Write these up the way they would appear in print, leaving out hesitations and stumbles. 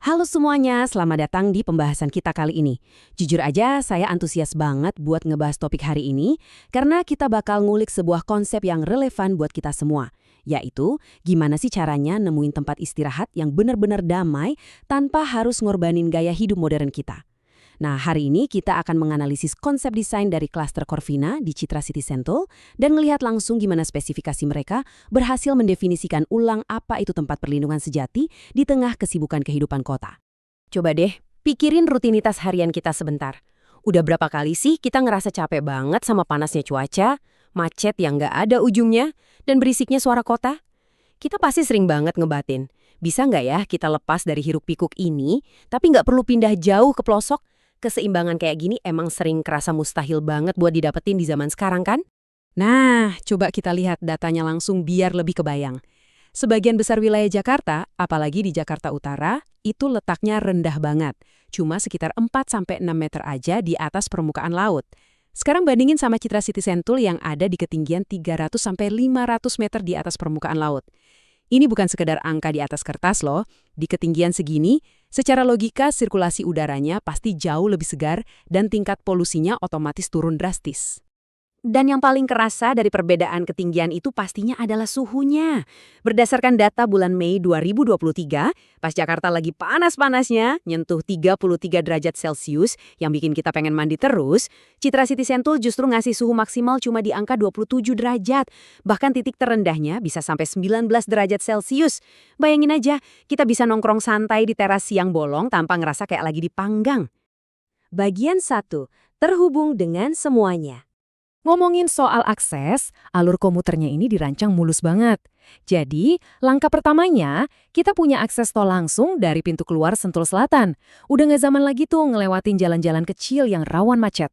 Halo semuanya, selamat datang di pembahasan kita kali ini. Jujur aja, saya antusias banget buat ngebahas topik hari ini, karena kita bakal ngulik sebuah konsep yang relevan buat kita semua, yaitu gimana sih caranya nemuin tempat istirahat yang benar-benar damai tanpa harus ngorbanin gaya hidup modern kita. Nah, hari ini kita akan menganalisis konsep desain dari klaster Corvina di Citra City Sentul dan melihat langsung gimana spesifikasi mereka berhasil mendefinisikan ulang apa itu tempat perlindungan sejati di tengah kesibukan kehidupan kota. Coba deh, pikirin rutinitas harian kita sebentar. Udah berapa kali sih kita ngerasa capek banget sama panasnya cuaca, macet yang nggak ada ujungnya, dan berisiknya suara kota? Kita pasti sering banget ngebatin. Bisa nggak ya kita lepas dari hiruk-pikuk ini, tapi nggak perlu pindah jauh ke pelosok? Keseimbangan kayak gini emang sering kerasa mustahil banget buat didapetin di zaman sekarang kan? Nah, coba kita lihat datanya langsung biar lebih kebayang. Sebagian besar wilayah Jakarta, apalagi di Jakarta Utara, itu letaknya rendah banget. Cuma sekitar 4-6 meter aja di atas permukaan laut. Sekarang bandingin sama Citra City Sentul yang ada di ketinggian 300-500 meter di atas permukaan laut. Ini bukan sekedar angka di atas kertas loh. Di ketinggian segini, secara logika sirkulasi udaranya pasti jauh lebih segar dan tingkat polusinya otomatis turun drastis. Dan yang paling kerasa dari perbedaan ketinggian itu pastinya adalah suhunya. Berdasarkan data bulan Mei 2023, pas Jakarta lagi panas-panasnya, nyentuh 33 derajat Celcius yang bikin kita pengen mandi terus, Citra City Sentul justru ngasih suhu maksimal cuma di angka 27 derajat. Bahkan titik terendahnya bisa sampai 19 derajat Celcius. Bayangin aja, kita bisa nongkrong santai di teras siang bolong tanpa ngerasa kayak lagi dipanggang. Bagian 1. Terhubung dengan semuanya. Ngomongin soal akses, alur komuternya ini dirancang mulus banget. Jadi, langkah pertamanya, kita punya akses tol langsung dari pintu keluar Sentul Selatan. Udah nggak zaman lagi tuh ngelewatin jalan-jalan kecil yang rawan macet.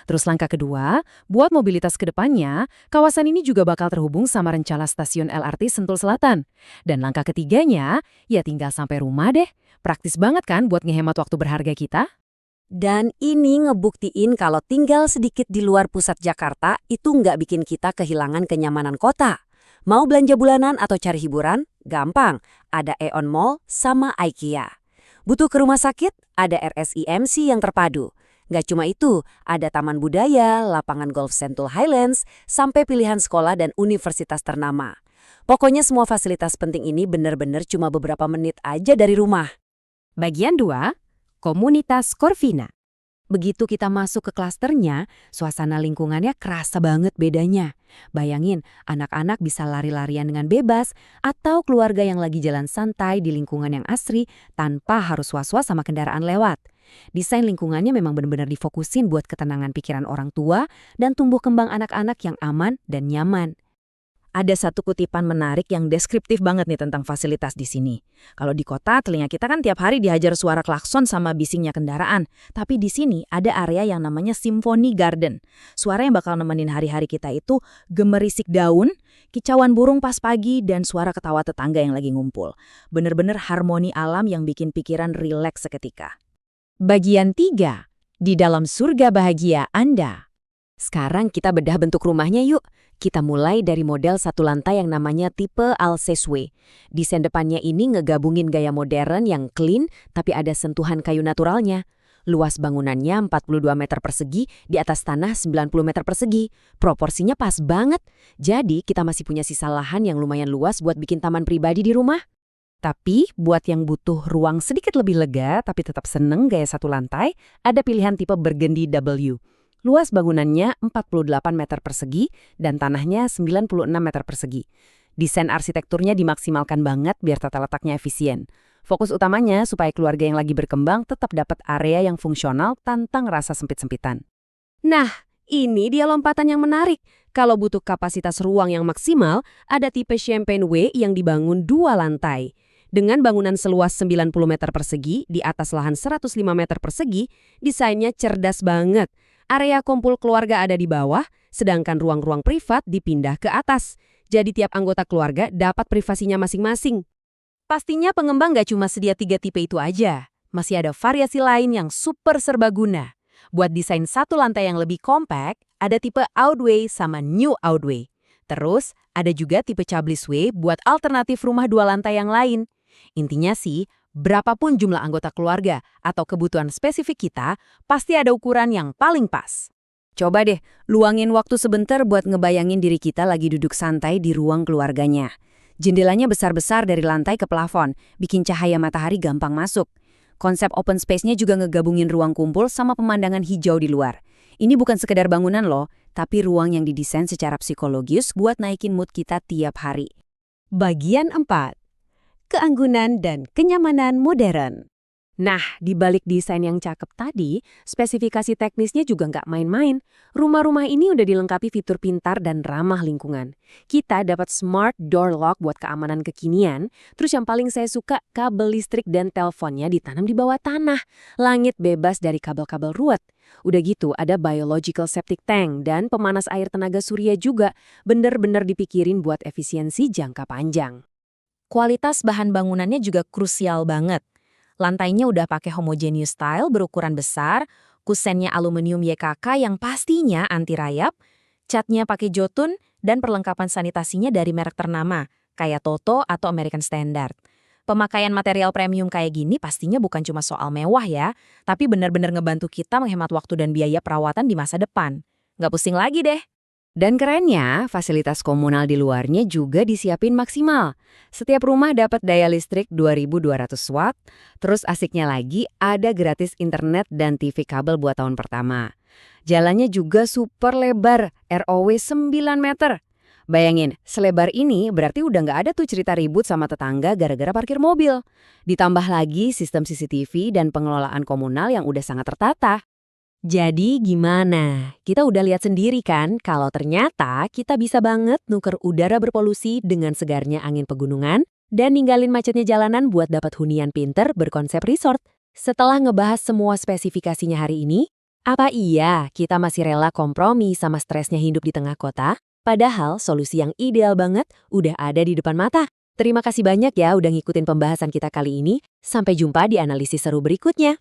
Terus langkah kedua, buat mobilitas ke depannya, kawasan ini juga bakal terhubung sama rencana stasiun LRT Sentul Selatan. Dan langkah ketiganya, ya tinggal sampai rumah deh. Praktis banget kan buat ngehemat waktu berharga kita? Dan ini ngebuktiin kalau tinggal sedikit di luar pusat Jakarta itu nggak bikin kita kehilangan kenyamanan kota. Mau belanja bulanan atau cari hiburan? Gampang, ada Aeon Mall sama IKEA. Butuh ke rumah sakit? Ada RSIMC yang terpadu. Nggak cuma itu, ada taman budaya, lapangan golf Sentul Highlands, sampai pilihan sekolah dan universitas ternama. Pokoknya semua fasilitas penting ini benar-benar cuma beberapa menit aja dari rumah. Bagian 2. Komunitas Corvina. Begitu kita masuk ke klasternya, suasana lingkungannya kerasa banget bedanya. Bayangin, anak-anak bisa lari-larian dengan bebas, atau keluarga yang lagi jalan santai di lingkungan yang asri tanpa harus was-was sama kendaraan lewat. Desain lingkungannya memang benar-benar difokusin buat ketenangan pikiran orang tua dan tumbuh kembang anak-anak yang aman dan nyaman. Ada satu kutipan menarik yang deskriptif banget nih tentang fasilitas di sini. Kalau di kota, telinga kita kan tiap hari dihajar suara klakson sama bisingnya kendaraan. Tapi di sini ada area yang namanya Symphony Garden. Suara yang bakal nemenin hari-hari kita itu gemerisik daun, kicauan burung pas pagi, dan suara ketawa tetangga yang lagi ngumpul. Bener-bener harmoni alam yang bikin pikiran rileks seketika. Bagian 3. Di dalam surga bahagia Anda. Sekarang kita bedah bentuk rumahnya yuk. Kita mulai dari model satu lantai yang namanya tipe Alsace. Desain depannya ini ngegabungin gaya modern yang clean tapi ada sentuhan kayu naturalnya. Luas bangunannya 42 meter persegi, di atas tanah 90 meter persegi. Proporsinya pas banget. Jadi kita masih punya sisa lahan yang lumayan luas buat bikin taman pribadi di rumah. Tapi buat yang butuh ruang sedikit lebih lega tapi tetap seneng gaya satu lantai, ada pilihan tipe Burgundy W. Luas bangunannya 48 meter persegi dan tanahnya 96 meter persegi. Desain arsitekturnya dimaksimalkan banget biar tata letaknya efisien. Fokus utamanya supaya keluarga yang lagi berkembang tetap dapat area yang fungsional tanpa ngerasa sempit-sempitan. Nah, ini dia lompatan yang menarik. Kalau butuh kapasitas ruang yang maksimal, ada tipe Champagne W yang dibangun 2 lantai. Dengan bangunan seluas 90 meter persegi di atas lahan 105 meter persegi, desainnya cerdas banget. Area kumpul keluarga ada di bawah, sedangkan ruang-ruang privat dipindah ke atas. Jadi tiap anggota keluarga dapat privasinya masing-masing. Pastinya pengembang gak cuma sedia 3 tipe itu aja. Masih ada variasi lain yang super serbaguna. Buat desain satu lantai yang lebih compact, ada tipe Outway sama New Outway. Terus, ada juga tipe Chablis Way buat alternatif rumah 2 lantai yang lain. Intinya sih, Berapapun jumlah anggota keluarga atau kebutuhan spesifik kita, pasti ada ukuran yang paling pas. Coba deh, luangin waktu sebentar buat ngebayangin diri kita lagi duduk santai di ruang keluarganya. Jendelanya besar-besar dari lantai ke plafon, bikin cahaya matahari gampang masuk. Konsep open space-nya juga ngegabungin ruang kumpul sama pemandangan hijau di luar. Ini bukan sekedar bangunan loh, tapi ruang yang didesain secara psikologis buat naikin mood kita tiap hari. Bagian 4. Keanggunan dan kenyamanan modern. Nah, di balik desain yang cakep tadi, spesifikasi teknisnya juga nggak main-main. Rumah-rumah ini udah dilengkapi fitur pintar dan ramah lingkungan. Kita dapat smart door lock buat keamanan kekinian, terus yang paling saya suka, kabel listrik dan teleponnya ditanam di bawah tanah. Langit bebas dari kabel-kabel ruwet. Udah gitu, ada biological septic tank dan pemanas air tenaga surya juga, bener-bener dipikirin buat efisiensi jangka panjang. Kualitas bahan bangunannya juga krusial banget. Lantainya udah pakai homogeneous tile berukuran besar, kusennya aluminium YKK yang pastinya anti rayap, catnya pakai jotun, dan perlengkapan sanitasinya dari merek ternama, kayak Toto atau American Standard. Pemakaian material premium kayak gini pastinya bukan cuma soal mewah ya, tapi benar-benar ngebantu kita menghemat waktu dan biaya perawatan di masa depan. Nggak pusing lagi deh. Dan kerennya, fasilitas komunal di luarnya juga disiapin maksimal. Setiap rumah dapat daya listrik 2.200 watt, terus asiknya lagi ada gratis internet dan TV kabel buat tahun pertama. Jalannya juga super lebar, ROW 9 meter. Bayangin, selebar ini berarti udah nggak ada tuh cerita ribut sama tetangga gara-gara parkir mobil. Ditambah lagi sistem CCTV dan pengelolaan komunal yang udah sangat tertata. Jadi gimana? Kita udah lihat sendiri kan kalau ternyata kita bisa banget nuker udara berpolusi dengan segarnya angin pegunungan dan ninggalin macetnya jalanan buat dapat hunian pinter berkonsep resort. Setelah ngebahas semua spesifikasinya hari ini, apa iya kita masih rela kompromi sama stresnya hidup di tengah kota? Padahal solusi yang ideal banget udah ada di depan mata. Terima kasih banyak ya udah ngikutin pembahasan kita kali ini. Sampai jumpa di analisis seru berikutnya.